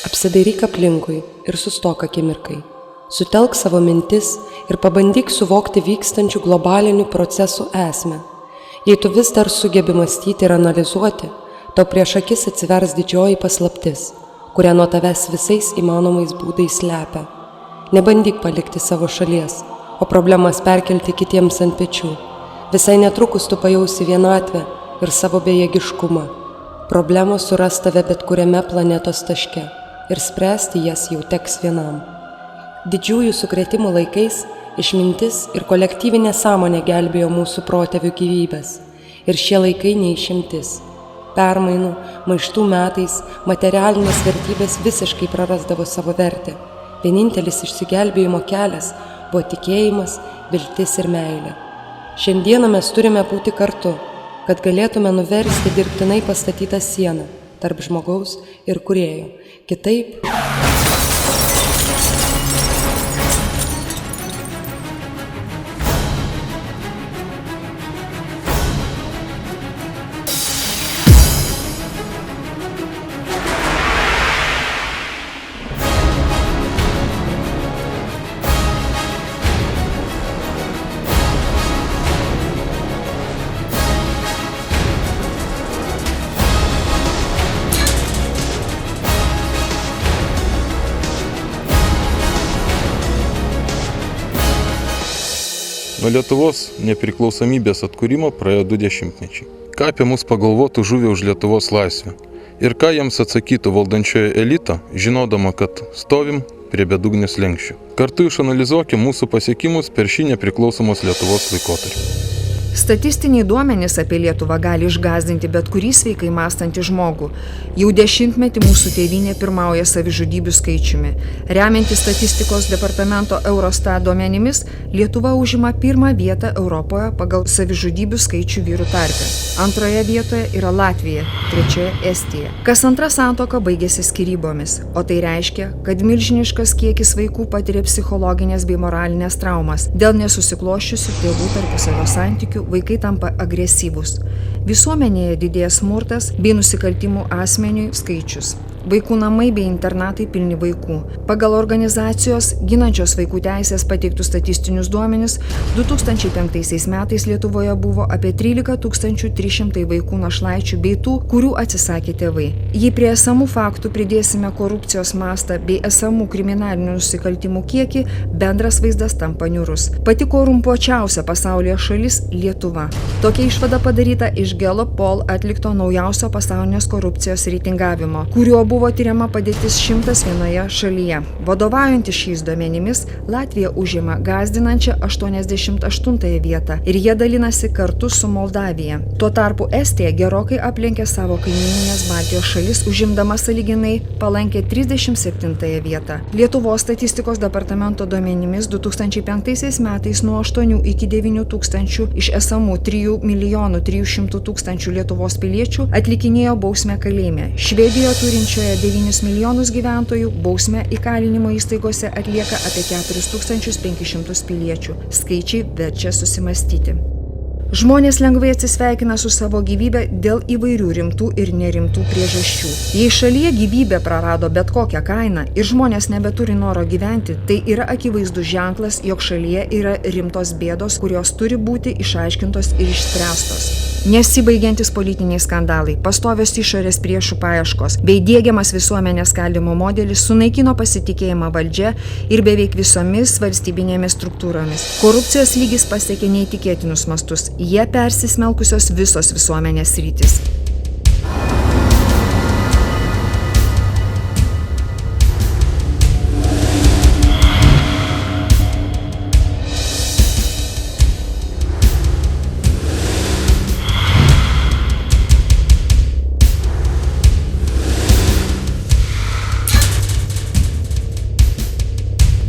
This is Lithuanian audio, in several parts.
Apsidairyk aplinkui ir sustok akimirkai. Sutelk savo mintis ir pabandyk suvokti vykstančių globalinių procesų esmę. Jei tu vis dar sugebi mąstyti ir analizuoti, tau prieš akis atsivers didžioji paslaptis, kurią nuo tavęs visais įmanomais būdais slepia. Nebandyk palikti savo šalies, o problemas perkelti kitiems ant pečių. Visai netrukus tu pajausi vienatvę ir savo bejėgiškumą. Problemos suras tave bet kuriame planetos taške ir spręsti jas jau teks vienam. Didžiųjų sukrėtimų laikais išmintis ir kolektyvinė sąmonė gelbėjo mūsų protėvių gyvybės. Ir šie laikai neišimtis. Permainų, maištų metais materialinės vertybės visiškai prarasdavo savo vertę. Vienintelis išsigelbėjimo kelias buvo tikėjimas, viltis ir meilė. Šiandieną mes turime būti kartu, kad galėtume nuversti dirbtinai pastatytą sieną tarp žmogaus ir kūrėjo. Kitaip... Nuo Lietuvos nepriklausomybės atkūrimo praėjo 2 dešimtmečiai. Ką apie mus pagalvotų žuvę už Lietuvos laisvę? Ir ką jiems atsakytų valdančiojo elito, žinodama, kad stovim prie bedugnės slenksčių? Kartu išanalizuokime mūsų pasiekimus per šį nepriklausomos Lietuvos laikotarpį. Statistiniai duomenys apie Lietuvą gali išgąsdinti bet kurį sveikai mąstantį žmogų. Jau 10 mūsų tėvynė pirmauja savižudybių skaičiumi. Remiantis statistikos departamento Eurostat duomenimis, Lietuva užima 1 vietą Europoje pagal savižudybių skaičių vyrų tarpe. 2 vietoje yra Latvija, 3 Estija. Kas antra santuoka baigėsi skyrybomis, o tai reiškia, kad milžiniškas kiekis vaikų patiria psichologinės bei moralinės traumas. Dėl nesusiklosčiusių tėvų tarpusavio santykių vaikai tampa agresyvūs. Visuomenėje didėja smurtas bei nusikaltimų asmeniui skaičius. Vaikų namai bei internatai pilni vaikų. Pagal organizacijos ginančios vaikų teisės pateiktus statistinius duomenis, 2005 metais Lietuvoje buvo apie 13 300 vaikų našlaičių bei tų, kurių atsisakė tėvai. Jei prie esamų faktų pridėsime korupcijos mastą bei esamų kriminalinių nusikaltimų kiekį, bendras vaizdas tampa niūrus. Pati korumpuočiausia pasaulyje šalis – Lietuva. Tokia išvada padaryta iš Gallup Poll atlikto naujausio pasaulinės korupcijos reitingavimo, kuriuo buvo tyriama padėtis 101 šalyje. Vadovaujantis šiais duomenimis, Latvija užima gąsdinančią 88 vietą ir jie dalinasi kartu su Moldavija. Tuo tarpu Estija gerokai aplenkė savo kaimyninės Baltijos šalis, užimdama sąlyginai palankę 37 vietą. Lietuvos statistikos departamento duomenimis 2005 metais nuo 8 iki 9 tūkstančių iš esamų 3 300 000 Lietuvos piliečių atlikinėjo bausmę kalėjime. Švedijoje turinčioje 9 milijonus gyventojų bausmę įkalinimo įstaigose atlieka apie 4500 piliečių. Skaičiai verčia susimastyti. Žmonės lengvai atsisveikina su savo gyvybe dėl įvairių rimtų ir nerimtų priežasčių. Jei šalyje gyvybė prarado bet kokią kainą ir žmonės nebeturi noro gyventi, tai yra akivaizdus ženklas, jog šalyje yra rimtos bėdos, kurios turi būti išaiškintos ir išspręstos. Nesibaigiantis politiniai skandalai, pastovios išorės priešų paieškos bei diegiamas visuomenės skaldymo modelis sunaikino pasitikėjimą valdžia ir beveik visomis valstybinėmis struktūromis. Korupcijos lygis pasiekė neįtikėtinus mastus, jie persismelkusios visos visuomenės sritys.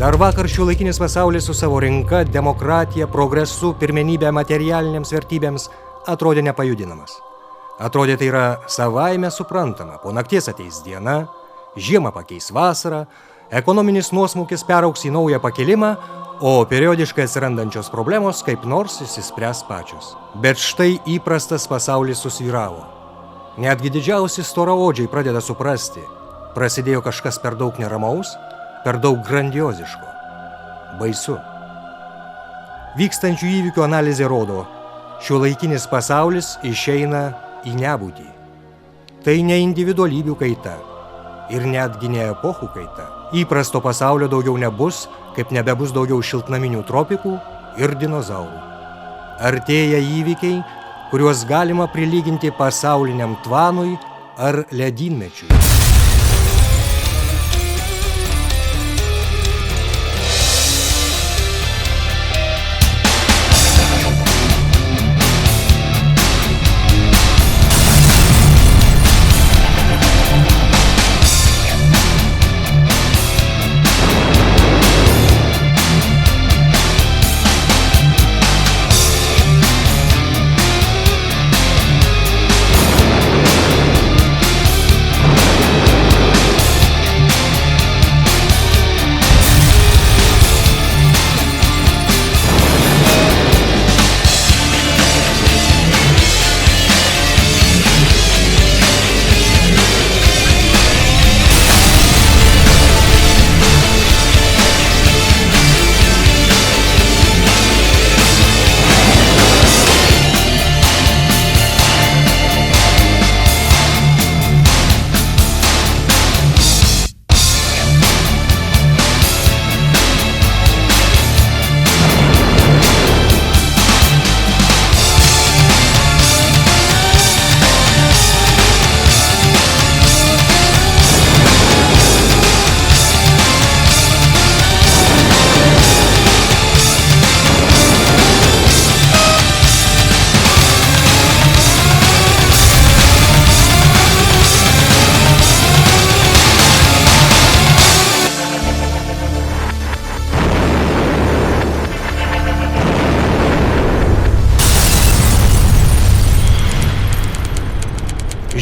Dar vakar šiuolaikinis pasaulis su savo rinka, demokratija, progresu, pirmenybė materialinėms vertybėms atrodė nepajudinamas. Atrodė tai yra savaime suprantama, po nakties ateis diena, žiemą pakeis vasarą, ekonominis nuosmukis peraugs į naują pakilimą, o periodiškai atsirandančios problemos kaip nors išsispręs pačios. Bet štai įprastas pasaulis susvyravo. Netgi didžiausi storaodžiai pradeda suprasti, prasidėjo kažkas per daug neramaus, per daug grandioziško. Baisu. Vykstančių įvykių analizė rodo, šiuolaikinis pasaulis išeina į nebūtį. Tai ne individualybių kaita ir netgi ne epochų kaita. Įprasto pasaulio daugiau nebus, kaip nebebus daugiau šiltnaminių tropikų ir dinozaurų. Artėja įvykiai, kuriuos galima prilyginti pasauliniam tvanui ar ledynmečiui.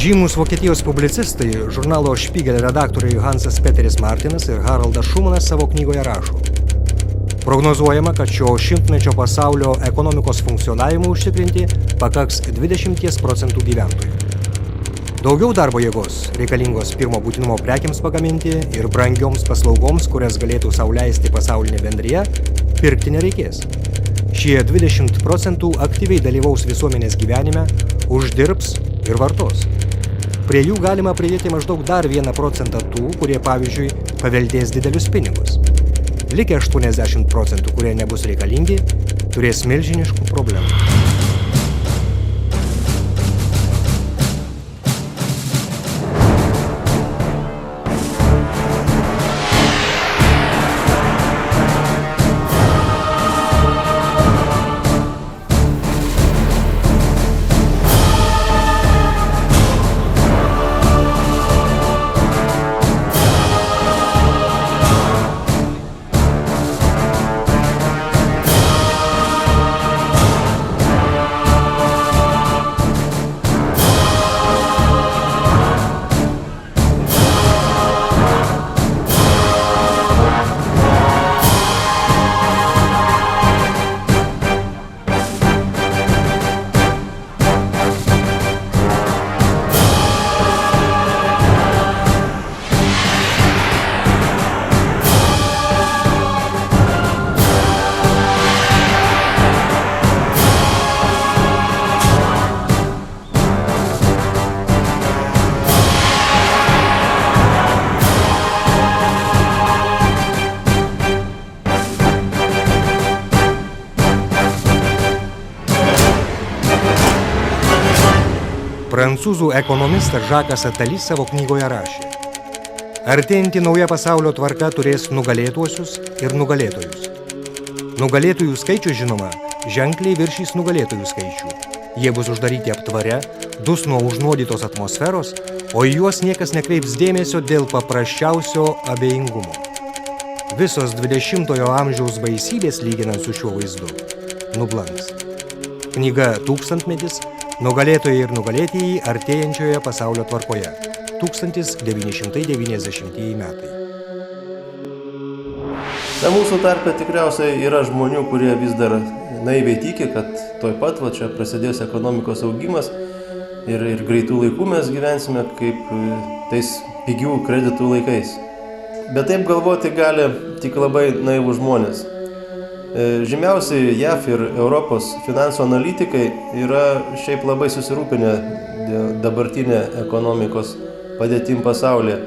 Žymus Vokietijos publicistai, žurnalo Špygel redaktoriai Hansas Peteris Martinas ir Haraldas Šumanas savo knygoje rašo. Prognozuojama, kad šio šimtmečio pasaulio ekonomikos funkcionavimų užtikrinti pakaks 20% gyventojų. Daugiau darbo jėgos reikalingos pirmo būtinumo prekiams pagaminti ir brangioms paslaugoms, kurias galėtų sau leisti pasaulinė bendrija, pirkti nereikės. Šie 20% aktyviai dalyvaus visuomenės gyvenime, uždirbs ir vartos. Prie jų galima pridėti maždaug dar 1% tų, kurie, pavyzdžiui, paveldės didelius pinigus. Likę 80%, kurie nebus reikalingi, turės milžiniškų problemų. Prancūzų ekonomistas Žakas Atali savo knygoje rašė: artėjanti nauja pasaulio tvarka turės nugalėtuosius ir nugalėtojus. Nugalėtojų skaičius, žinoma, ženkliai viršys nugalėtojų skaičių. Jie bus uždaryti aptvare, dus nuo užnuodytos atmosferos, o į juos niekas nekreips dėmesio dėl paprasčiausio abejingumo. Visos 20-ojo amžiaus baisybės, lyginant su šiuo vaizdu, nublanks. Knyga Tūkstantmetis, nugalėtojai ir nugalėtieji artėjančioje pasaulio tvarkoje. 1990 metai. Na, mūsų tarpe tikriausiai yra žmonių, kurie vis dar naiviai tiki, kad toj pat va čia prasidės ekonomikos augimas ir greitų laikų mes gyvensime kaip tais pigių kreditų laikais. Bet taip galvoti gali tik labai naivūs žmonės. Žymiausi JAV ir Europos finansų analitikai yra šiaip labai susirūpinę dabartinę ekonomikos padėtim pasaulyje.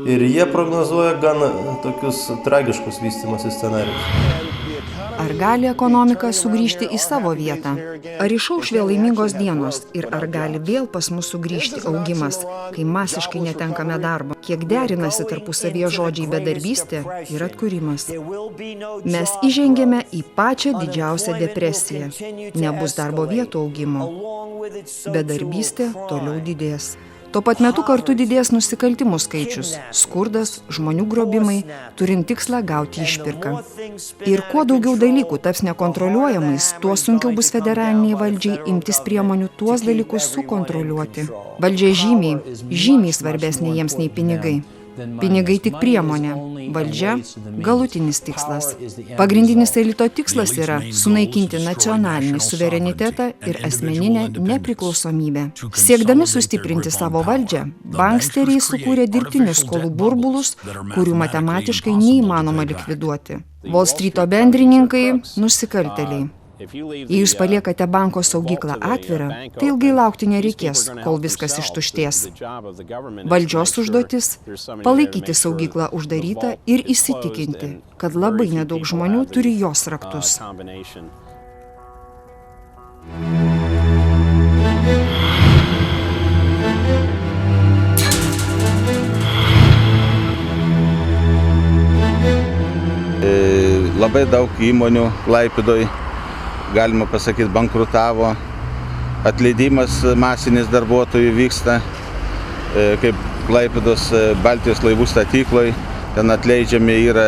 Ir jie prognozuoja gan tokius tragiškus vystymosi scenarijus. Ar gali ekonomika sugrįžti į savo vietą? Ar išauš vėl laimingos dienos ir ar gali vėl pas mus sugrįžti augimas, kai masiškai netenkame darbo? Kiek derinasi tarpusavyje žodžiai bedarbystė ir atkūrimas? Mes įžengėme į pačią didžiausią depresiją. Nebus darbo vietų augimo. Bedarbystė toliau didės. Tuo pat metu kartu didės nusikaltimų skaičius, skurdas, žmonių grobimai, turint tikslą gauti išpirką. Ir kuo daugiau dalykų taps nekontroliuojamais, tuo sunkiau bus federaliniai valdžiai imtis priemonių tuos dalykus sukontroliuoti. Valdžia žymiai svarbesnė jiems nei pinigai. Pinigai tik priemonė, valdžia – galutinis tikslas. Pagrindinis elito tikslas yra sunaikinti nacionalinį suverenitetą ir asmeninę nepriklausomybę. Siekdami sustiprinti savo valdžią, banksteriai sukūrė dirbtinius skolų burbulus, kurių matematiškai neįmanoma likviduoti. Wall Streeto bendrininkai – nusikaltėliai. Jei jūs paliekate banko saugyklą atvirą, tai ilgai laukti nereikės, kol viskas ištuštės. Valdžios užduotis – palaikyti saugyklą uždarytą ir įsitikinti, kad labai nedaug žmonių turi jos raktus. Labai daug įmonių Klaipėdoj, galima pasakyti, bankrutavo, atleidimas masinis darbuotojų vyksta, kaip Klaipėdos Baltijos laivų statykloj, ten atleidžiami yra